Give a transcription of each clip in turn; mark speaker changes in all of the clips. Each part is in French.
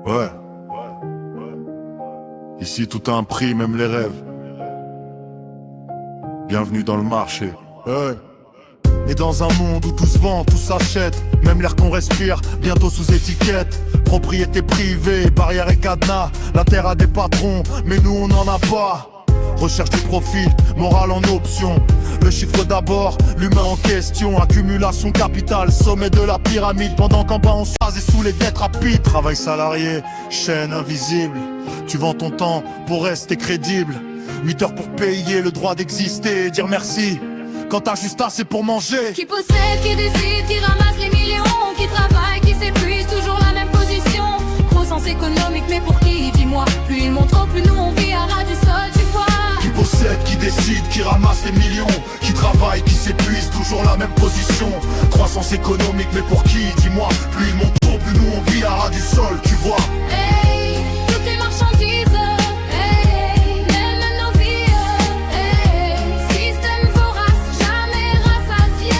Speaker 1: Ouais. Ici tout a un prix, même les rêves. Bienvenue dans le marché. Ouais. Et dans un monde où tout se vend, tout s'achète, même l'air qu'on respire, bientôt sous étiquette. Propriété privée, barrières et cadenas. La terre a des patrons, mais nous on n'en a pas. Recherche du profit, morale en option. Le chiffre d'abord, l'humain en question. Accumulation capitale, sommet de la pyramide. Pendant qu'en bas on se rase et sous les dettes rapides. Travail salarié, chaîne invisible. Tu vends ton temps pour rester crédible. 8 heures pour payer le droit d'exister et dire merci quand t'as juste assez pour manger.
Speaker 2: Qui possède, qui décide, qui ramasse les millions, qui travaille, qui s'épuise, toujours la même position. Croissance économique, mais pour qui, dis-moi. Plus ils montent trop, plus nous on vit à ras du sol, tu vois.
Speaker 1: Qui possède, qui décide, qui ramasse les millions, qui travaille, qui s'épuise, toujours la même position. Croissance économique, mais pour qui, dis-moi. Plus ils montent trop, plus nous on vit à ras du sol, tu vois.
Speaker 2: Hey, toutes les marchandises, hey, même nos vies, hey, système vorace, jamais rassasié.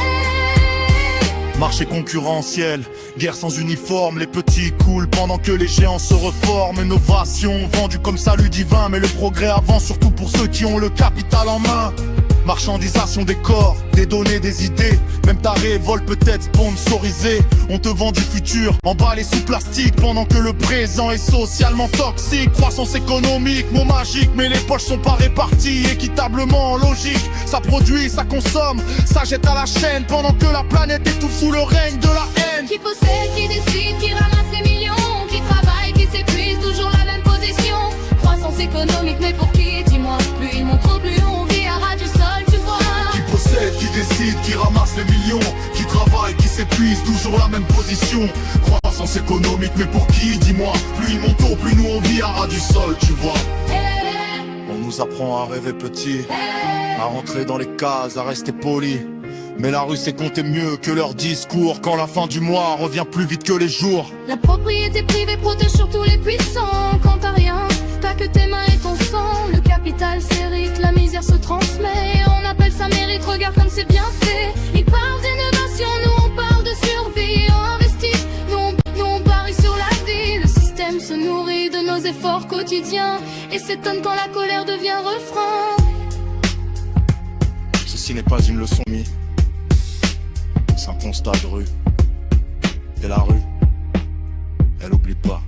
Speaker 1: Marché concurrentiel, guerre sans uniforme, les petits coulent pendant que les géants se reforment. Innovation, vendue comme salut divin, mais le progrès avance surtout pour ceux qui ont le capital en main. Marchandisation des corps, des données, des idées. Même ta révolte peut être sponsorisée. On te vend du futur, emballé sous plastique, pendant que le présent est socialement toxique. Croissance économique, mot magique, mais les poches sont pas réparties équitablement, logique. Ça produit, ça consomme, ça jette à la chaîne, pendant que la planète étouffe sous le règne de la haine.
Speaker 2: Qui possède, qui décide, qui ramasse les millions, qui travaille, qui s'épuise, toujours la même position. Croissance économique, mais pour qui, dis-moi. Plus ils montent trop, plus on vit à ras du sol, tu vois.
Speaker 1: Qui possède, qui décide, qui ramasse les millions, qui travaille, qui s'épuise, toujours la même position. Croissance économique, mais pour qui, dis-moi. Plus ils montent haut, plus nous on vit à ras du sol, tu vois.
Speaker 2: Hey,
Speaker 1: On nous apprend à rêver petit,
Speaker 2: hey.
Speaker 1: à rentrer dans les cases, à rester poli. Mais la rue c'est compter mieux que leur discours, quand la fin du mois revient plus vite que les jours.
Speaker 2: La propriété privée protège surtout les puissants. Quand t'as rien, t'as que tes mains et ton sang. Le capital s'hérite, la misère se transmet. On appelle ça mérite, regarde comme c'est bien fait. Ils parlent d'innovation, nous on parle de survie. On investit, nous on parie sur la vie. Le système se nourrit de nos efforts quotidiens et s'étonne quand la colère devient refrain.
Speaker 1: Ceci n'est pas une leçon mise, c'est un constat de rue. Et la rue, elle oublie pas.